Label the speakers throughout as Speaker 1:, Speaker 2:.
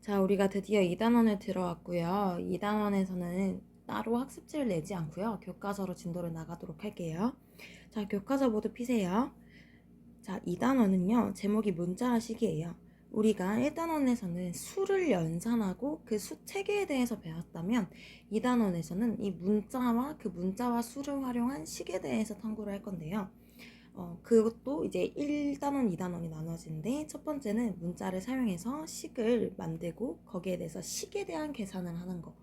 Speaker 1: 자, 우리가 드디어 2단원에 들어왔고요. 2단원에서는 따로 학습지를 내지 않고요. 교과서로 진도를 나가도록 할게요. 자, 교과서 모두 피세요. 자, 2단원은요. 제목이 문자식이에요. 우리가 1단원에서는 수를 연산하고 그 수 체계에 대해서 배웠다면 2단원에서는 이 문자와 그 문자와 수를 활용한 식에 대해서 탐구를 할 건데요. 그것도 이제 1단원, 2단원이 나눠지는데 첫 번째는 문자를 사용해서 식을 만들고 거기에 대해서 식에 대한 계산을 하는 거.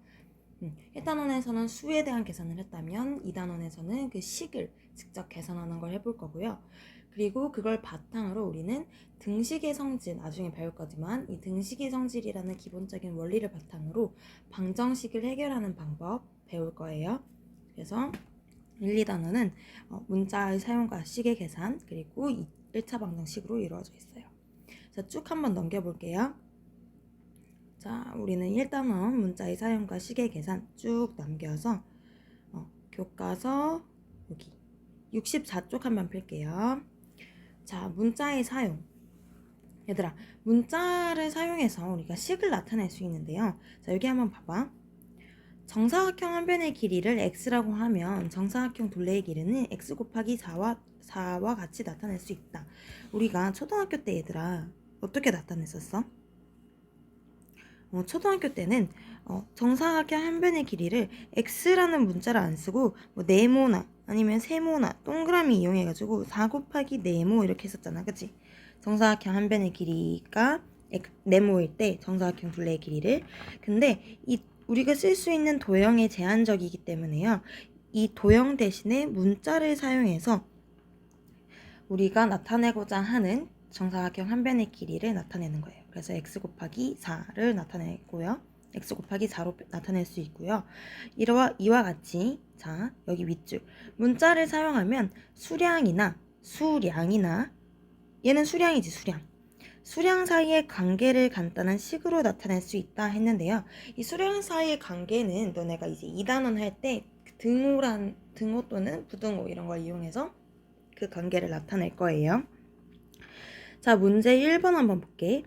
Speaker 1: 1단원에서는 수에 대한 계산을 했다면 2단원에서는 그 식을 직접 계산하는 걸 해볼 거고요. 그리고 그걸 바탕으로 우리는 등식의 성질, 나중에 배울 거지만 이 등식의 성질이라는 기본적인 원리를 바탕으로 방정식을 해결하는 방법 배울 거예요. 그래서 1, 2단원은 문자의 사용과 식의 계산 그리고 1차 방정식으로 이루어져 있어요. 자, 쭉 한번 넘겨볼게요. 자, 우리는 1단원 문자의 사용과 식의 계산 쭉 넘겨서 교과서 여기 64쪽 한번 펼게요. 자, 문자의 사용. 얘들아, 문자를 사용해서 우리가 식을 나타낼 수 있는데요. 자, 여기 한번 봐봐. 정사각형 한 변의 길이를 x라고 하면 정사각형 둘레의 길이는 x 곱하기 4와 같이 나타낼 수 있다. 우리가 초등학교 때 얘들아 어떻게 나타냈었어? 초등학교 때는 정사각형 한 변의 길이를 x라는 문자를 안 쓰고 뭐 네모나 아니면 세모나 동그라미 이용해가지고 4 곱하기 네모 이렇게 했었잖아, 그치? 정사각형 한 변의 길이가 네모일 때 정사각형 둘레의 길이를. 근데 이 우리가 쓸 수 있는 도형이 제한적이기 때문에요. 이 도형 대신에 문자를 사용해서 우리가 나타내고자 하는 정사각형 한 변의 길이를 나타내는 거예요. 그래서 x 곱하기 4를 나타내고요. x 곱하기 4로 나타낼 수 있고요. 이와 같이 자, 여기 윗줄 문자를 사용하면 수량이나 얘는 수량이지, 수량 사이의 관계를 간단한 식으로 나타낼 수 있다 했는데요. 이 수량 사이의 관계는 너네가 이제 2단원 할 때 등호 또는 부등호 이런 걸 이용해서 그 관계를 나타낼 거예요. 자, 문제 1번 한번 볼게.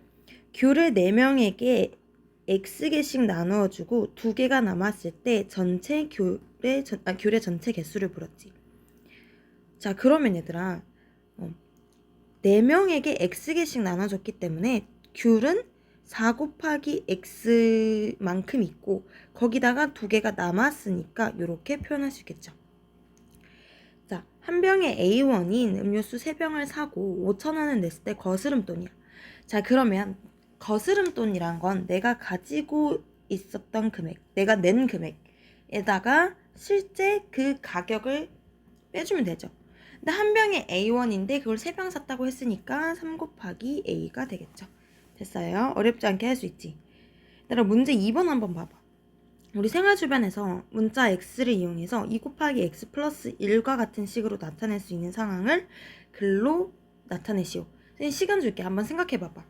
Speaker 1: 귤을 4명에게 X개씩 나누어주고 2개가 남았을 때 귤의 전체 개수를 물었지. 자, 그러면 얘들아 4명에게 X개씩 나눠줬기 때문에 귤은 4 곱하기 X만큼 있고 거기다가 2개가 남았으니까 이렇게 표현할 수 있겠죠. 자, 한 병에 A1인 음료수 3병을 사고 5,000원을 냈을 때 거스름돈이야. 자, 그러면 거스름돈이란 건 내가 가지고 있었던 금액, 내가 낸 금액에다가 실제 그 가격을 빼주면 되죠. 근데 한 병에 A1인데 그걸 3병 샀다고 했으니까 3 곱하기 A가 되겠죠. 됐어요. 어렵지 않게 할 수 있지. 얘들아, 문제 2번 한번 봐봐. 우리 생활 주변에서 문자 x를 이용해서 2 곱하기 x 플러스 1과 같은 식으로 나타낼 수 있는 상황을 글로 나타내시오. 시간 줄게. 한번 생각해 봐봐.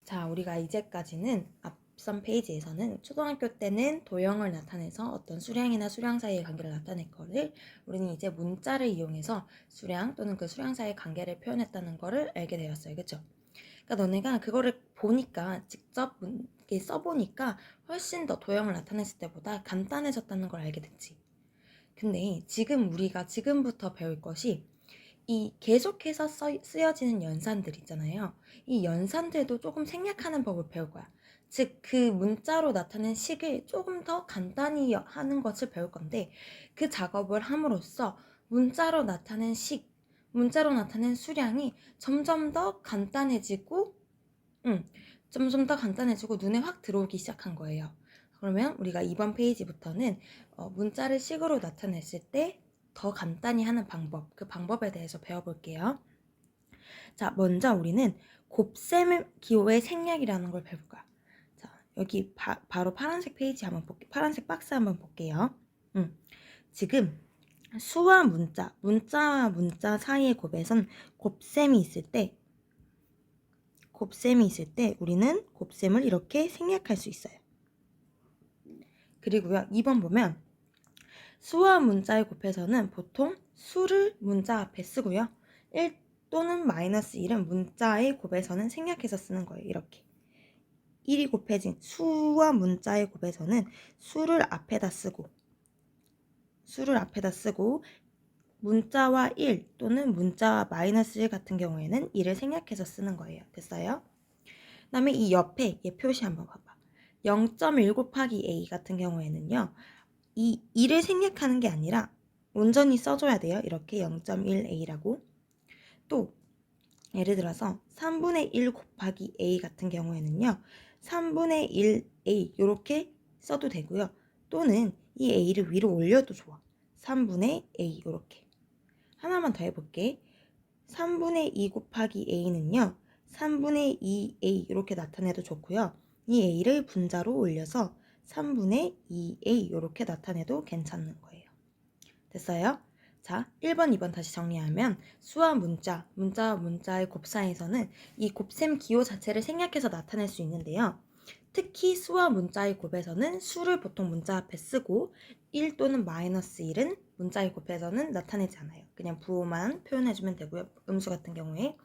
Speaker 1: 자, 우리가 이제까지는 앞선 페이지에서는 초등학교 때는 도형을 나타내서 어떤 수량이나 수량 사이의 관계를 나타낼 거를 우리는 이제 문자를 이용해서 수량 또는 그 수량 사이의 관계를 표현했다는 거를 알게 되었어요. 그쵸? 그러니까 너네가 그거를 보니까 직접 써보니까 훨씬 더 도형을 나타냈을 때보다 간단해졌다는 걸 알게 됐지. 근데 지금 우리가 지금부터 배울 것이 이 계속해서 쓰여지는 연산들 있잖아요. 이 연산들도 조금 생략하는 법을 배울 거야. 즉, 그 문자로 나타낸 식을 조금 더 간단히 하는 것을 배울 건데 그 작업을 함으로써 문자로 나타낸 문자로 나타낸 수량이 점점 더 간단해지고 눈에 확 들어오기 시작한 거예요. 그러면 우리가 이번 페이지부터는 문자를 식으로 나타냈을 때 더 간단히 하는 방법, 그 방법에 대해서 배워볼게요. 자, 먼저 우리는 곱셈 기호의 생략이라는 걸 배울 거야. 자, 여기 바로 파란색 페이지 한번 볼게요. 파란색 박스 한번 볼게요. 지금 수와 문자와 문자 사이의 곱에선 곱셈이 있을 때 우리는 곱셈을 이렇게 생략할 수 있어요. 그리고요, 2번 보면 수와 문자의 곱해서는 보통 수를 문자 앞에 쓰고요. 1 또는 마이너스 1은 문자의 곱에서는 생략해서 쓰는 거예요. 이렇게. 1이 곱해진 수와 문자의 곱에서는 수를 앞에다 쓰고 문자와 1 또는 문자와 마이너스 1 같은 경우에는 1을 생략해서 쓰는 거예요. 됐어요? 그 다음에 이 옆에 얘 표시 한번 봐봐. 0.1 곱하기 a 같은 경우에는요. 이 1을 생략하는 게 아니라 온전히 써줘야 돼요. 이렇게 0.1a라고. 또 예를 들어서 3분의 1 곱하기 a 같은 경우에는요. 3분의 1a 이렇게 써도 되고요. 또는 이 a를 위로 올려도 좋아. 3분의 a 이렇게. 하나만 더 해볼게. 3분의 2 곱하기 a는요. 3분의 2a 이렇게 나타내도 좋고요. 이 a를 분자로 올려서 3분의 2a 이렇게 나타내도 괜찮은 거예요. 됐어요? 자, 1번, 2번 다시 정리하면 수와 문자와 문자의 곱사에서는 이 곱셈 기호 자체를 생략해서 나타낼 수 있는데요. 특히 수와 문자의 곱에서는 수를 보통 문자 앞에 쓰고 1 또는 마이너스 1은 문자의 곱에서는 나타내지 않아요. 그냥 부호만 표현해주면 되고요. 음수 같은 경우에.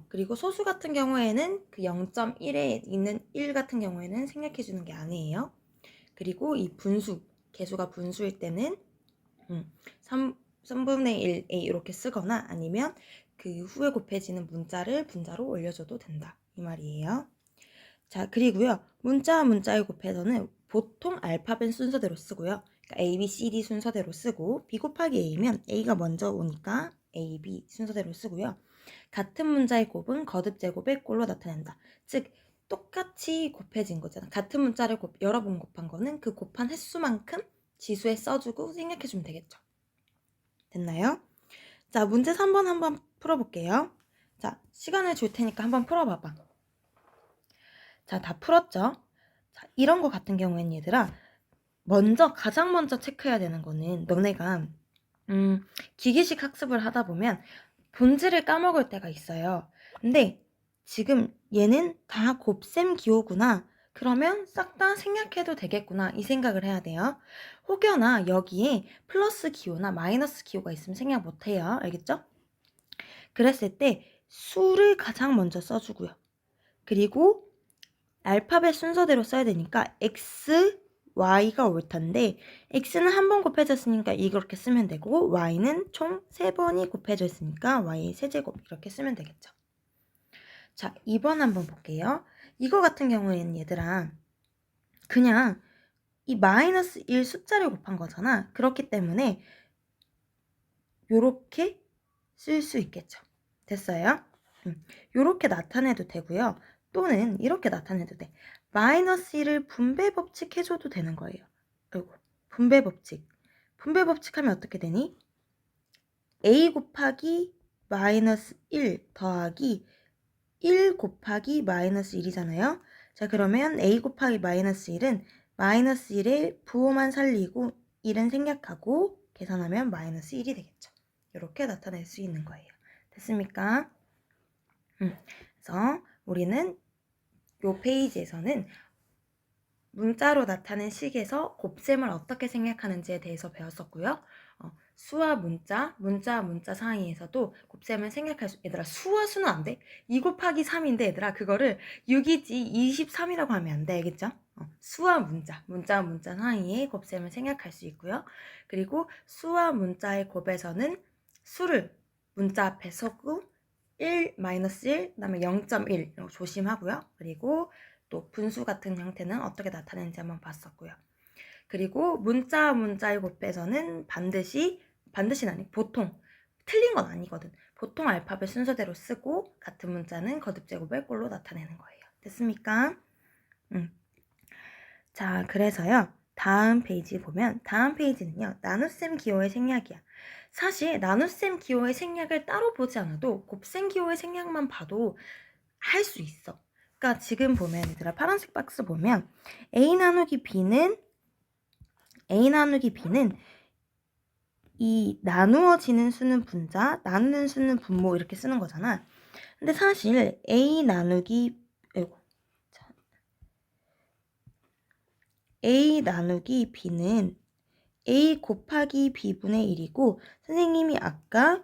Speaker 1: 그리고 소수 같은 경우에는 그 0.1에 있는 1 같은 경우에는 생략해주는 게 아니에요. 그리고 이 분수, 개수가 분수일 때는 3분의 1a 이렇게 쓰거나 아니면 그 후에 곱해지는 문자를 분자로 올려줘도 된다. 이 말이에요. 자, 그리고요. 문자와 문자의 곱해서는 보통 알파벳 순서대로 쓰고요. 그러니까 A, B, C, D 순서대로 쓰고 B 곱하기 A면 A가 먼저 오니까 A, B 순서대로 쓰고요. 같은 문자의 곱은 거듭 제곱의 꼴로 나타낸다. 즉 똑같이 곱해진 거잖아. 같은 문자를 여러 번 곱한 거는 그 곱한 횟수만큼 지수에 써주고 생략해주면 되겠죠. 됐나요? 자, 문제 3번 한번 풀어볼게요. 자, 시간을 줄 테니까 한번 풀어봐봐. 자, 다 풀었죠? 자, 이런 거 같은 경우에는 얘들아, 가장 먼저 체크해야 되는 거는 너네가 기계식 학습을 하다 보면 본질을 까먹을 때가 있어요. 근데 지금 얘는 다 곱셈 기호구나. 그러면 싹 다 생략해도 되겠구나. 이 생각을 해야 돼요. 혹여나 여기에 플러스 기호나 마이너스 기호가 있으면 생략 못해요. 알겠죠? 그랬을 때 수를 가장 먼저 써주고요. 그리고 알파벳 순서대로 써야 되니까 X, Y가 올 텐데 X는 한 번 곱해졌으니까 이렇게 쓰면 되고 Y는 총 3번이 곱해져 있으니까 Y의 세제곱 이렇게 쓰면 되겠죠. 자, 2번 한번 볼게요. 이거 같은 경우에는 얘들아 그냥 이 마이너스 1 숫자를 곱한 거잖아. 그렇기 때문에 요렇게 쓸 수 있겠죠. 됐어요? 요렇게 나타내도 되고요. 또는 이렇게 나타내도 돼. 마이너스 1을 분배 법칙 해줘도 되는 거예요. 아이고, 분배 법칙. 분배 법칙 하면 어떻게 되니? a 곱하기 마이너스 1 더하기 1 곱하기 마이너스 1이잖아요. 자, 그러면 a 곱하기 마이너스 1은 마이너스 1의 부호만 살리고 1은 생략하고 계산하면 마이너스 1이 되겠죠. 이렇게 나타낼 수 있는 거예요. 됐습니까? 그래서 우리는 요 페이지에서는 문자로 나타낸 식에서 곱셈을 어떻게 생략하는지에 대해서 배웠었고요. 수와 문자와 문자 사이에서도 곱셈을 생략할 수, 얘들아 수와 수는 안 돼. 2 곱하기 3인데 얘들아 그거를 6이지 23이라고 하면 안 돼. 알겠죠? 수와 문자와 문자 사이에 곱셈을 생략할 수 있고요. 그리고 수와 문자의 곱에서는 수를 문자 앞에 쓰고 1, 마이너스 1, 그 다음에 0.1 조심하고요. 그리고 또 분수 같은 형태는 어떻게 나타내는지 한번 봤었고요. 그리고 문자와 문자의 곱해서는 반드시는 아니 보통 틀린 건 아니거든. 보통 알파벳 순서대로 쓰고 같은 문자는 거듭 제곱의 꼴로 나타내는 거예요. 됐습니까? 자, 그래서요. 다음 페이지 보면 다음 페이지는요. 나눗셈 기호의 생략이야. 사실 나눗셈 기호의 생략을 따로 보지 않아도 곱셈 기호의 생략만 봐도 할 수 있어. 그러니까 지금 보면 얘들아 파란색 박스 보면 a 나누기 b는 이 나누어지는 수는 분자, 나누는 수는 분모 이렇게 쓰는 거잖아. 근데 사실 a 나누기 b는 a 곱하기 b분의 1이고 선생님이 아까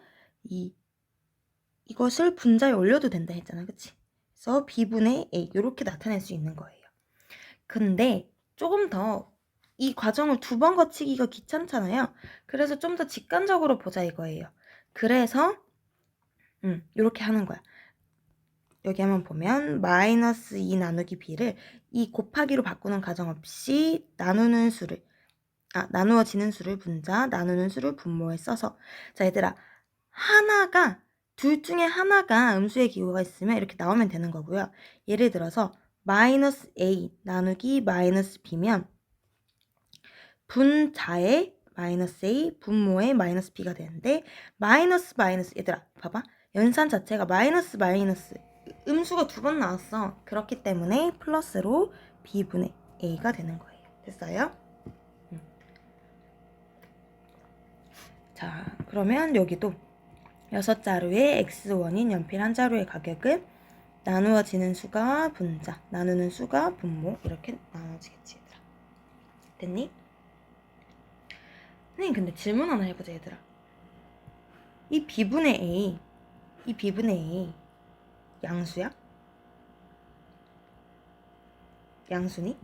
Speaker 1: 이것을 분자에 올려도 된다 했잖아. 그치? 그래서 b분의 a 이렇게 나타낼 수 있는 거예요. 근데 조금 더 이 과정을 2번 거치기가 귀찮잖아요. 그래서 좀 더 직관적으로 보자 이거예요. 그래서 이렇게 하는 거야. 여기 한번 보면 마이너스 2 나누기 b를 이 곱하기로 바꾸는 과정 없이 나누어지는 수를 분자, 나누는 수를 분모에 써서. 자, 얘들아, 둘 중에 하나가 음수의 기호가 있으면 이렇게 나오면 되는 거고요. 예를 들어서 마이너스 a 나누기 마이너스 b면 분자의 마이너스 a, 분모의 마이너스 b가 되는데, 마이너스 얘들아 봐봐, 연산 자체가 마이너스 음수가 2번 나왔어. 그렇기 때문에 플러스로 b분의 a가 되는 거예요. 됐어요? 자, 그러면 여기도 6자루의 x1인 연필 한 자루의 가격은 나누어지는 수가 분자, 나누는 수가 분모, 이렇게 나눠지겠지 얘들아. 됐니? 선생님 근데 질문 하나 해보자 얘들아. 이 b분의 a 양수야? 양수니?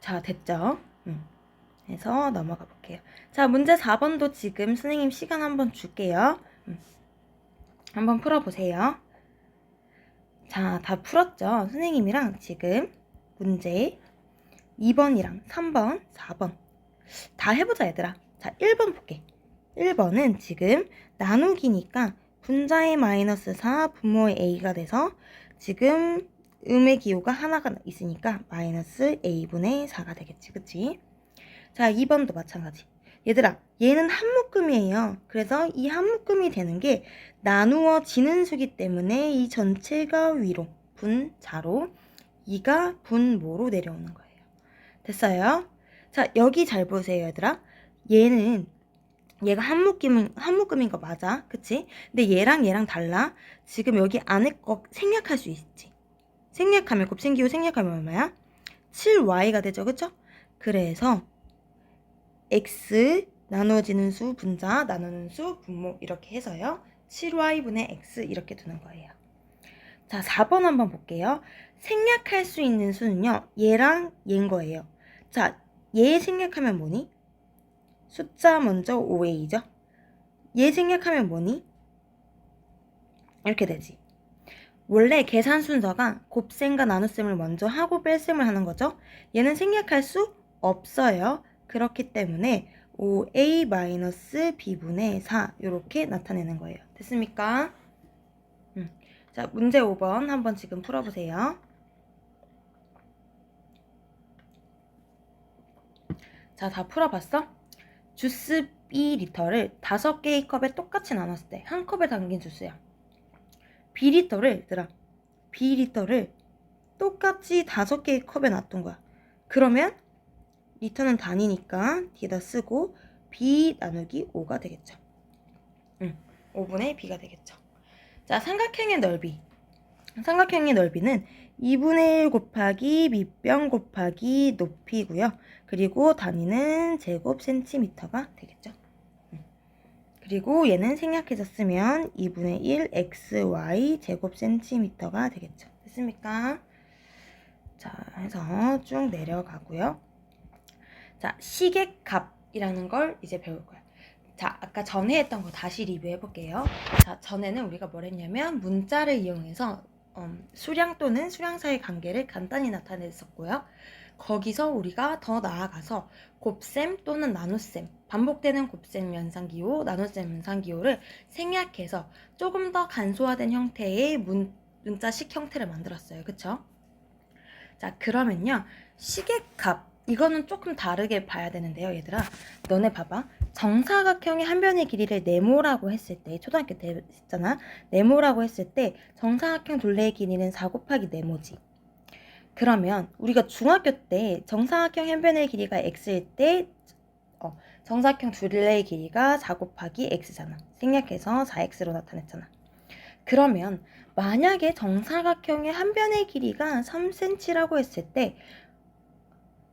Speaker 1: 자, 됐죠? 해서 넘어가 볼게요. 자, 문제 4번도 지금 선생님 시간 한번 줄게요. 한번 풀어보세요. 자, 다 풀었죠? 선생님이랑 지금 문제 2번이랑 3번, 4번 다 해보자 얘들아. 자, 1번 볼게. 1번은 지금 나누기니까 분자의 마이너스 4, 분모의 a가 돼서 지금 음의 기호가 하나가 있으니까 마이너스 a분의 4가 되겠지. 그치? 자, 2번도 마찬가지. 얘들아, 얘는 한 묶음이에요. 그래서 이 한 묶음이 되는 게 나누어지는 수기 때문에 이 전체가 위로 분자로 2가 분모로 내려오는 거예요. 됐어요? 자, 여기 잘 보세요, 얘들아. 얘가 한 묶음인 거 맞아. 그치? 근데 얘랑 달라. 지금 여기 안에 거 생략할 수 있지. 생략하면, 곱셈기호 생략하면 얼마야? 7y가 되죠. 그쵸? 그래서 x 나누어지는 수 분자, 나누는 수 분모 이렇게 해서요. 7y분의 x 이렇게 두는 거예요. 자, 4번 한번 볼게요. 생략할 수 있는 수는요. 얘랑 얘인 거예요. 자, 얘 생략하면 뭐니? 숫자 먼저 5a죠. 얘 생략하면 뭐니? 이렇게 되지. 원래 계산 순서가 곱셈과 나눗셈을 먼저 하고 뺄셈을 하는 거죠. 얘는 생략할 수 없어요. 그렇기 때문에 5a-b분의 4 이렇게 나타내는 거예요. 됐습니까? 자, 문제 5번 한번 지금 풀어보세요. 자, 다 풀어봤어? 주스 B리터를 5개의 컵에 똑같이 나눴을 때 한 컵에 담긴 주스야. B리터를 똑같이 5개의 컵에 놔둔 거야. 그러면 리터는 단위니까 뒤에다 쓰고 B 나누기 5가 되겠죠. 5분의 B가 되겠죠. 자, 삼각형의 넓이는 2분의 1 곱하기 밑변 곱하기 높이고요. 그리고 단위는 제곱 센티미터가 되겠죠. 그리고 얘는 생략해서 쓰면 2분의 1 xy 제곱 센티미터가 되겠죠. 됐습니까? 자, 해서 쭉 내려가고요. 자, 식의 값이라는 걸 이제 배울 거야. 자, 아까 전에 했던 거 다시 리뷰해 볼게요. 자, 전에는 우리가 뭘 했냐면 문자를 이용해서 수량 또는 수량사의 관계를 간단히 나타냈었고요. 거기서 우리가 더 나아가서 곱셈 또는 나눗셈, 반복되는 곱셈 연산기호, 나눗셈 연산기호를 생략해서 조금 더 간소화된 형태의 문자식 형태를 만들었어요. 그쵸? 자, 그러면요. 식의 값, 이거는 조금 다르게 봐야 되는데요, 얘들아. 너네 봐봐. 정사각형의 한 변의 길이를 네모라고 했을 때, 초등학교 때 했잖아. 네모라고 했을 때 정사각형 둘레의 길이는 4 곱하기 네모지. 그러면 우리가 중학교 때 정사각형 한 변의 길이가 x일 때 정사각형 둘레의 길이가 4 곱하기 x잖아. 생략해서 4x로 나타냈잖아. 그러면 만약에 정사각형의 한 변의 길이가 3cm라고 했을 때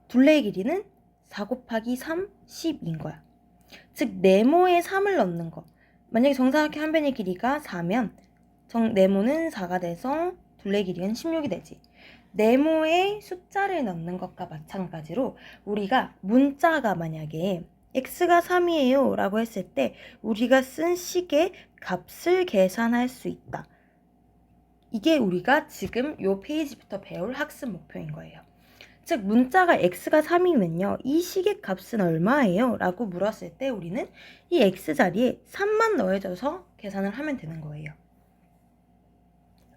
Speaker 1: 둘레의 길이는 4 곱하기 3, 10인 거야. 즉 네모에 3을 넣는 거. 만약에 정사각형 한 변의 길이가 4면 네모는 4가 돼서 둘레 길이는 16이 되지. 네모에 숫자를 넣는 것과 마찬가지로 우리가 문자가 만약에 x가 3이에요 라고 했을 때 우리가 쓴 식의 값을 계산할 수 있다. 이게 우리가 지금 요 페이지부터 배울 학습 목표인 거예요. 즉 문자가 x가 3이면요. 이 식의 값은 얼마예요? 라고 물었을 때 우리는 이 x자리에 3만 넣어줘서 계산을 하면 되는 거예요.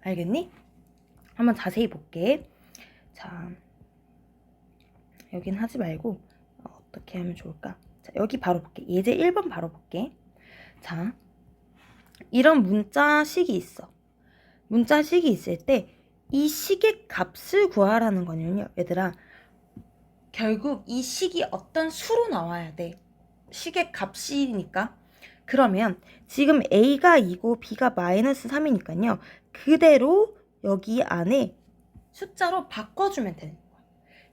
Speaker 1: 알겠니? 한번 자세히 볼게. 자, 여긴 하지 말고 어떻게 하면 좋을까? 자, 여기 바로 볼게. 예제 1번 바로 볼게. 자, 이런 문자식이 있어. 문자식이 있을 때 이 식의 값을 구하라는 거는요. 얘들아, 결국 이 식이 어떤 수로 나와야 돼. 식의 값이니까. 그러면 지금 A가 2고 B가 마이너스 3이니까요. 그대로 여기 안에 숫자로 바꿔주면 되는 거야.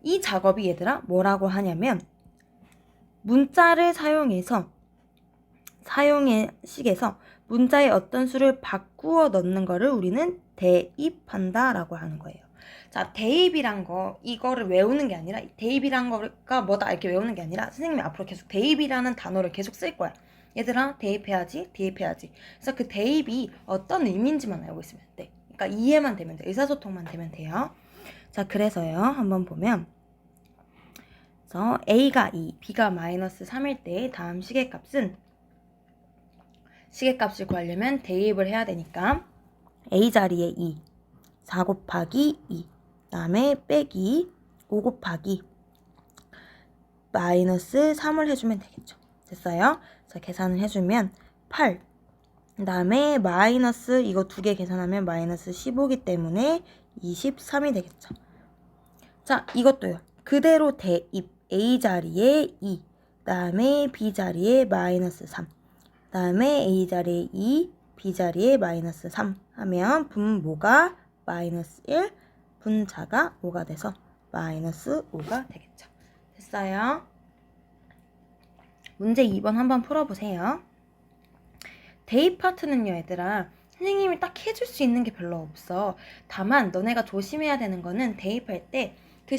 Speaker 1: 이 작업이 얘들아 뭐라고 하냐면 문자를 사용해서 식에서 문자의 어떤 수를 바꾸어 넣는 거를 우리는 대입한다 라고 하는 거예요. 자, 대입이란 거 이거를 외우는 게 아니라 대입이란 거가 뭐다 이렇게 외우는 게 아니라 선생님이 앞으로 계속 대입이라는 단어를 계속 쓸 거야. 얘들아 대입해야지. 그래서 그 대입이 어떤 의미인지만 알고 있으면 돼. 그러니까 이해만 되면 돼. 의사소통만 되면 돼요. 자, 그래서요 한번 보면 그래서 A가 2, B가 마이너스 3일 때 다음 시계값은 시계값을 구하려면 대입을 해야 되니까 A 자리에 2, 4 곱하기 2, 그 다음에 빼기 5 곱하기 마이너스 3을 해주면 되겠죠. 됐어요? 그래서 계산을 해주면 8, 그 다음에 마이너스 이거 두 개 계산하면 마이너스 15기 때문에 23이 되겠죠. 자, 이것도요. 그대로 대입 A 자리에 2, 그 다음에 B 자리에 마이너스 3, 그 다음에 A 자리에 2, B 자리에 마이너스 3 하면 분모가 마이너스 1, 분자가 5가 돼서 마이너스 5가 되겠죠. 됐어요? 문제 2번 한번 풀어보세요. 대입 파트는요, 얘들아. 선생님이 딱 해줄 수 있는 게 별로 없어. 다만 너네가 조심해야 되는 거는 대입할 때 그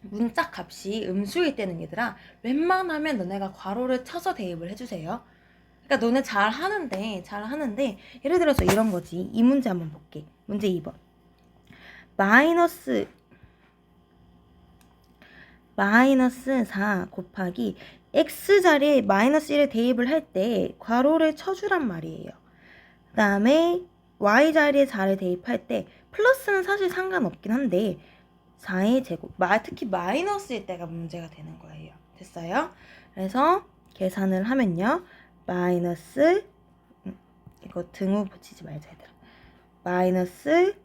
Speaker 1: 문자 값이 음수일 때는 얘들아 웬만하면 너네가 괄호를 쳐서 대입을 해주세요. 그러니까 너네 잘 하는데 예를 들어서 이런 거지. 이 문제 한번 볼게. 문제 2번. 마이너스 4 곱하기 x자리에 마이너스 1을 대입을 할 때 괄호를 쳐주란 말이에요. 그 다음에 y자리에 4를 대입할 때 플러스는 사실 상관없긴 한데 4의 제곱, 특히 마이너스일 때가 문제가 되는 거예요. 됐어요? 그래서 계산을 하면요. 마이너스 이거 등호 붙이지 말자 얘들아. 마이너스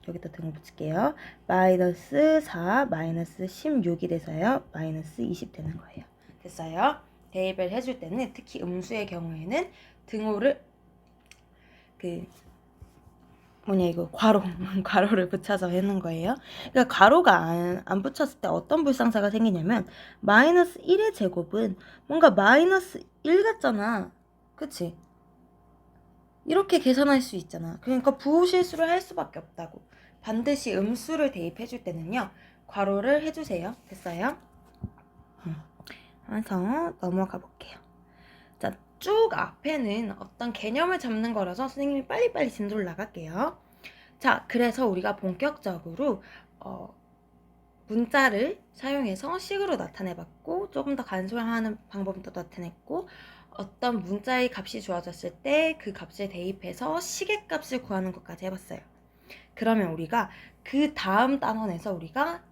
Speaker 1: 여기다 등호 붙일게요. 마이너스 4 마이너스 16이 돼서요. 마이너스 20 되는 거예요. 됐어요? 대입을 해줄 때는 특히 음수의 경우에는 등호를 괄호를 붙여서 하는 거예요. 그러니까 괄호가 안 붙였을 때 어떤 불상사가 생기냐면 마이너스 1의 제곱은 뭔가 마이너스 1 같잖아. 그치? 이렇게 계산할 수 있잖아. 그러니까 부호실수를 할 수밖에 없다고. 반드시 음수를 대입해줄 때는요. 괄호를 해주세요. 됐어요? 그래서 넘어가 볼게요. 자, 쭉 앞에는 어떤 개념을 잡는 거라서 선생님이 빨리빨리 진도를 나갈게요. 자, 그래서 우리가 본격적으로 문자를 사용해서 식으로 나타내봤고 조금 더 간소화하는 방법도 나타냈고 어떤 문자의 값이 주어졌을 때 그 값을 대입해서 식의 값을 구하는 것까지 해봤어요. 그러면 우리가 그 다음 단원에서 우리가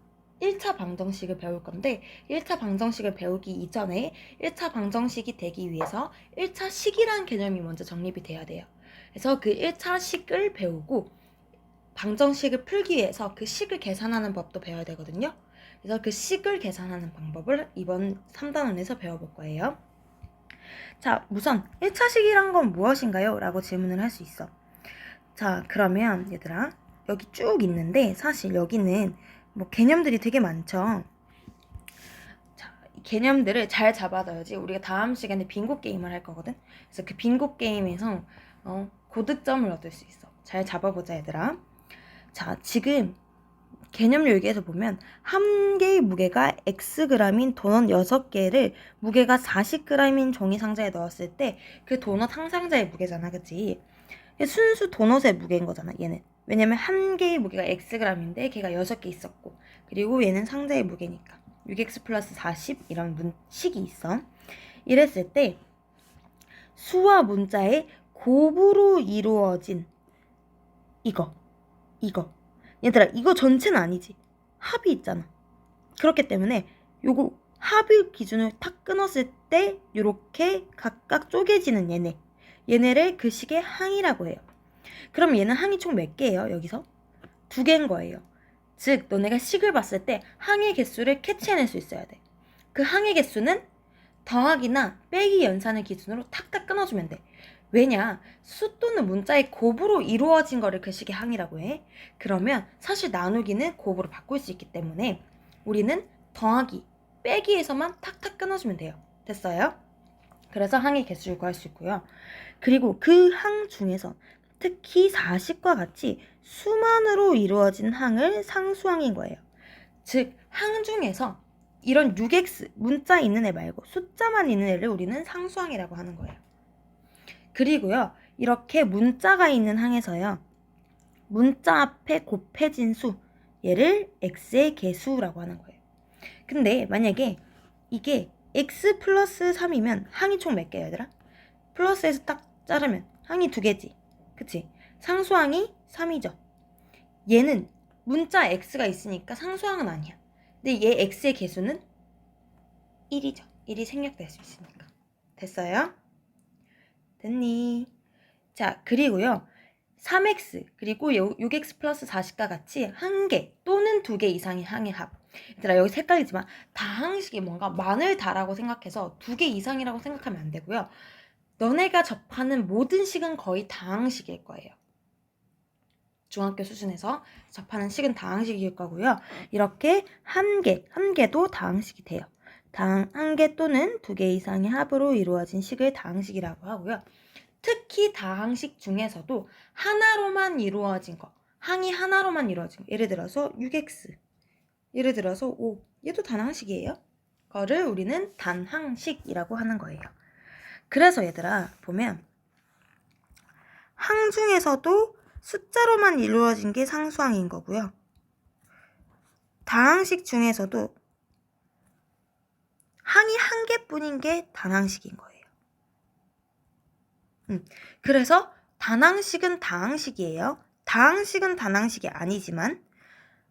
Speaker 1: 1차 방정식을 배울 건데 1차 방정식을 배우기 이전에 1차 방정식이 되기 위해서 1차 식이라는 개념이 먼저 정립이 돼야 돼요. 그래서 그 1차 식을 배우고 방정식을 풀기 위해서 그 식을 계산하는 법도 배워야 되거든요. 그래서 그 식을 계산하는 방법을 이번 3단원에서 배워볼 거예요. 자, 우선 1차 식이란 건 무엇인가요? 라고 질문을 할 수 있어. 자, 그러면 얘들아 여기 쭉 있는데 사실 여기는 뭐 개념들이 되게 많죠. 자, 이 개념들을 잘 잡아둬야지 우리가 다음 시간에 빙고 게임을 할 거거든. 그래서 그 빙고 게임에서 고득점을 얻을 수 있어. 잘 잡아보자 얘들아. 자, 지금 개념 요기에서 보면 한 개의 무게가 Xg인 도넛 6개를 무게가 40g인 종이 상자에 넣었을 때 그 도넛 한 상자의 무게잖아, 그치? 순수 도넛의 무게인 거잖아, 얘는. 왜냐면 한 개의 무게가 Xg인데 걔가 6개 있었고, 그리고 얘는 상자의 무게니까 6X 플러스 40 이런 식이 있어. 이랬을 때 수와 문자의 곱으로 이루어진 이거 얘들아, 이거 전체는 아니지. 합이 있잖아. 그렇기 때문에 요거 합의 기준을 탁 끊었을 때 요렇게 각각 쪼개지는 얘네를 그 식의 항이라고 해요. 그럼 얘는 항이 총 몇 개예요? 여기서 2개인 거예요. 즉 너네가 식을 봤을 때 항의 개수를 캐치해낼 수 있어야 돼. 그 항의 개수는 더하기나 빼기 연산을 기준으로 탁탁 끊어주면 돼. 왜냐? 수 또는 문자의 곱으로 이루어진 거를 그 식의 항이라고 해. 그러면 사실 나누기는 곱으로 바꿀 수 있기 때문에 우리는 더하기, 빼기에서만 탁탁 끊어주면 돼요. 됐어요? 그래서 항의 개수를 구할 수 있고요. 그리고 그 항 중에서 특히 40과 같이 수만으로 이루어진 항을 상수항인 거예요. 즉, 항 중에서 이런 6x 문자 있는 애 말고 숫자만 있는 애를 우리는 상수항이라고 하는 거예요. 그리고요, 이렇게 문자가 있는 항에서요, 문자 앞에 곱해진 수, 얘를 x의 개수라고 하는 거예요. 근데 만약에 이게 x 플러스 3이면 항이 총 몇 개야, 얘들아? 플러스에서 딱 자르면 항이 2개지. 그치? 상수항이 3이죠. 얘는 문자 x가 있으니까 상수항은 아니야. 근데 얘 x의 개수는 1이죠. 1이 생략될 수 있으니까. 됐어요? 됐니? 자, 그리고요. 3x 그리고 6x 플러스 40과 같이 1개 또는 2개 이상의 항의 합. 얘들아, 여기 헷갈리지만 다항식이 뭔가 많을 다라고 생각해서 2개 이상이라고 생각하면 안 되고요. 너네가 접하는 모든 식은 거의 다항식일 거예요. 중학교 수준에서 접하는 식은 다항식일 거고요. 이렇게 한 개도 다항식이 돼요. 한 개 또는 2개 이상의 합으로 이루어진 식을 다항식이라고 하고요. 특히 다항식 중에서도 하나로만 이루어진 거, 항이 하나로만 이루어진 거, 예를 들어서 6x, 예를 들어서 5, 얘도 단항식이에요. 그거를 우리는 단항식이라고 하는 거예요. 그래서 얘들아, 보면 항 중에서도 숫자로만 이루어진 게 상수항인 거고요. 다항식 중에서도 항이 한 개뿐인 게 단항식인 거예요. 그래서 단항식은 다항식이에요. 다항식은 단항식이 아니지만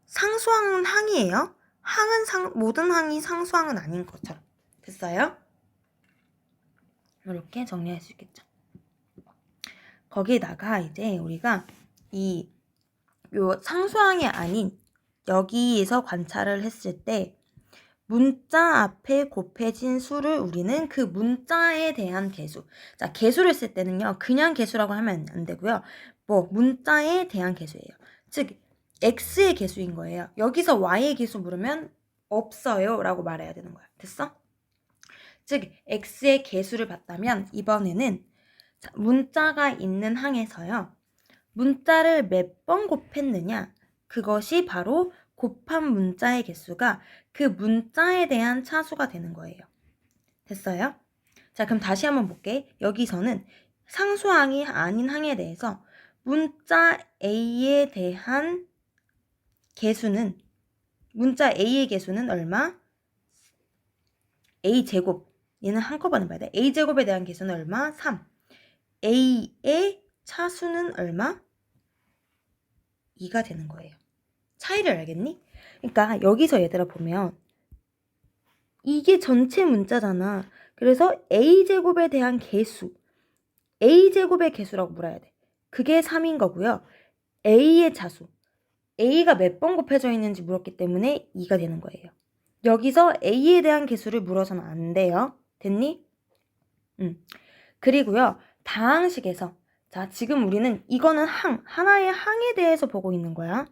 Speaker 1: 상수항은 항이에요. 항은 모든 항이 상수항은 아닌 것처럼. 됐어요? 이렇게 정리할 수 있겠죠. 거기에다가 이제 우리가 요 상수항이 아닌 여기에서 관찰을 했을 때 문자 앞에 곱해진 수를 우리는 그 문자에 대한 개수. 자, 개수를 쓸 때는요, 그냥 개수라고 하면 안 되고요. 문자에 대한 개수예요. 즉, x의 개수인 거예요. 여기서 y의 개수 물으면 없어요 라고 말해야 되는 거야. 됐어? 즉, x의 개수를 봤다면 이번에는 문자가 있는 항에서요. 문자를 몇 번 곱했느냐? 그것이 바로 곱한 문자의 개수가 그 문자에 대한 차수가 되는 거예요. 됐어요? 자, 그럼 다시 한번 볼게. 여기서는 상수항이 아닌 항에 대해서 문자 A에 대한 개수는, 문자 A의 개수는 얼마? A제곱. 얘는 한꺼번에 봐야 돼. A제곱에 대한 개수는 얼마? 3. A의 차수는 얼마? 2가 되는 거예요. 차이를 알겠니? 그러니까 여기서 얘들아 보면 이게 전체 문자잖아. 그래서 A제곱에 대한 개수, A제곱의 개수라고 물어야 돼. 그게 3인 거고요. A의 차수, A가 몇 번 곱해져 있는지 물었기 때문에 2가 되는 거예요. 여기서 A에 대한 개수를 물어서는 안 돼요. 됐니? 그리고요. 다항식에서, 자, 지금 우리는 이거는 하나의 항에 대해서 보고 있는 거야.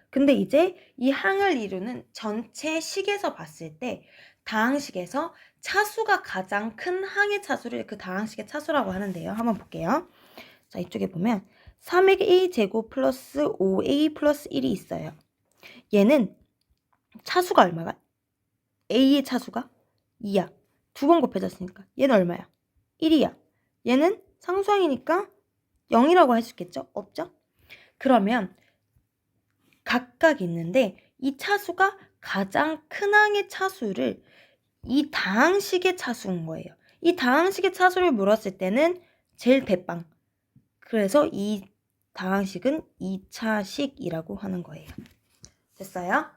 Speaker 1: 근데 이제 이 항을 이루는 전체 식에서 봤을 때 다항식에서 차수가 가장 큰 항의 차수를 그 다항식의 차수라고 하는데요. 한번 볼게요. 자, 이쪽에 보면 3a 제곱 플러스 5a 플러스 1이 있어요. 얘는 차수가 얼마가? a의 차수가 2야. 두 번 곱해졌으니까. 얘는 얼마야? 1이야. 얘는 상수항이니까 0이라고 할 수 있겠죠? 없죠? 그러면 각각 있는데 이 차수가 가장 큰 항의 차수를 이 다항식의 차수인 거예요. 이 다항식의 차수를 물었을 때는 제일 대빵. 그래서 이 다항식은 2차식이라고 하는 거예요. 됐어요?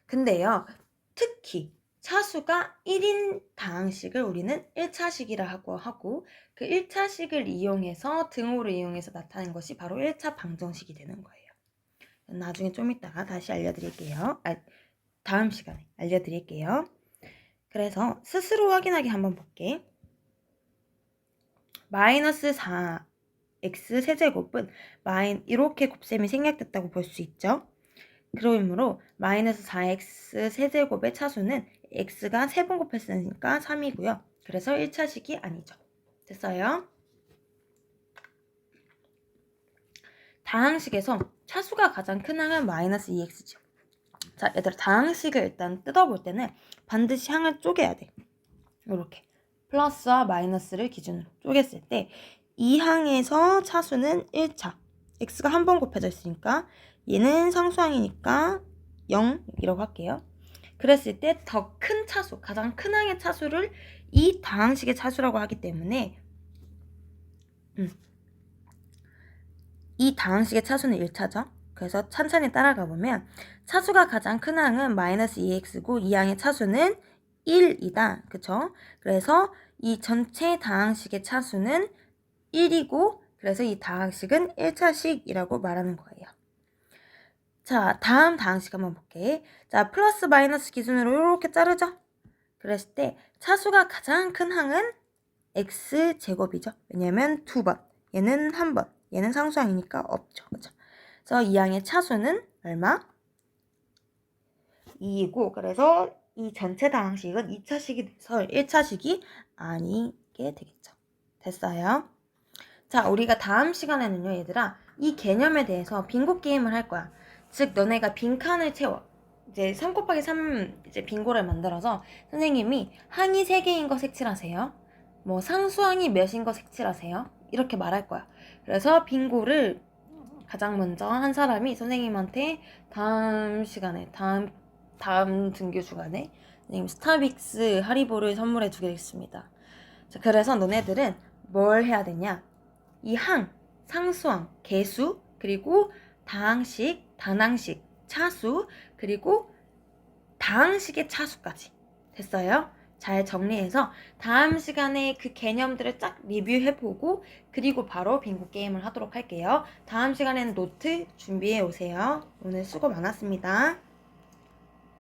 Speaker 1: 근데요, 특히 차수가 1인 다항식을 우리는 1차식이라고 하고 그 1차식을 이용해서 등호를 이용해서 나타낸 것이 바로 1차 방정식이 되는 거예요. 나중에 좀 이따가 다시 알려드릴게요. 다음 시간에 알려드릴게요. 그래서 스스로 확인하기 한번 볼게. 마이너스 4x 세제곱은 이렇게 곱셈이 생략됐다고 볼 수 있죠. 그러므로 마이너스 4x 세제곱의 차수는 x가 3번 곱했으니까 3이고요. 그래서 1차식이 아니죠. 됐어요? 다항식에서 차수가 가장 큰 항은 마이너스 2x죠. 자, 얘들아, 다항식을 일단 뜯어볼 때는 반드시 항을 쪼개야 돼. 이렇게 플러스와 마이너스를 기준으로 쪼갰을 때 이 항에서 차수는 1차, x가 한 번 곱해져 있으니까 얘는 상수항이니까 0이라고 할게요. 그랬을 때 더 큰 차수, 가장 큰 항의 차수를 이 다항식의 차수라고 하기 때문에 이 다항식의 차수는 1차죠. 그래서 천천히 따라가 보면 차수가 가장 큰 항은 마이너스 2x고 이 항의 차수는 1이다. 그쵸? 그래서 이 전체 다항식의 차수는 1이고 그래서 이 다항식은 1차식이라고 말하는 거예요. 자, 다음 다항식 한번 볼게. 자, 플러스 마이너스 기준으로 이렇게 자르죠? 그랬을 때 차수가 가장 큰 항은 x제곱이죠. 왜냐면 2번, 얘는 1번, 얘는 상수항이니까 없죠. 그죠? 그래서 이 항의 차수는 얼마? 2이고 그래서 이 전체 다항식은 2차식이 돼서 1차식이 아니게 되겠죠. 됐어요? 자, 우리가 다음 시간에는요, 얘들아, 이 개념에 대해서 빙고 게임을 할 거야. 즉, 너네가 빈칸을 채워. 이제 3 곱하기 3 이제 빙고를 만들어서 선생님이 항이 3개인 거 색칠하세요. 뭐 상수항이 몇인 거 색칠하세요. 이렇게 말할 거야. 그래서 빙고를 가장 먼저 한 사람이 선생님한테 다음 시간에, 다음 등교 주간에 선생님 스타빅스 하리보를 선물해 주겠습니다. 자, 그래서 너네들은 뭘 해야 되냐? 이 항, 상수항, 개수, 그리고 다항식, 단항식, 차수, 그리고 다항식의 차수까지. 됐어요? 잘 정리해서 다음 시간에 그 개념들을 쫙 리뷰해보고 그리고 바로 빙고 게임을 하도록 할게요. 다음 시간에는 노트 준비해 오세요. 오늘 수고 많았습니다.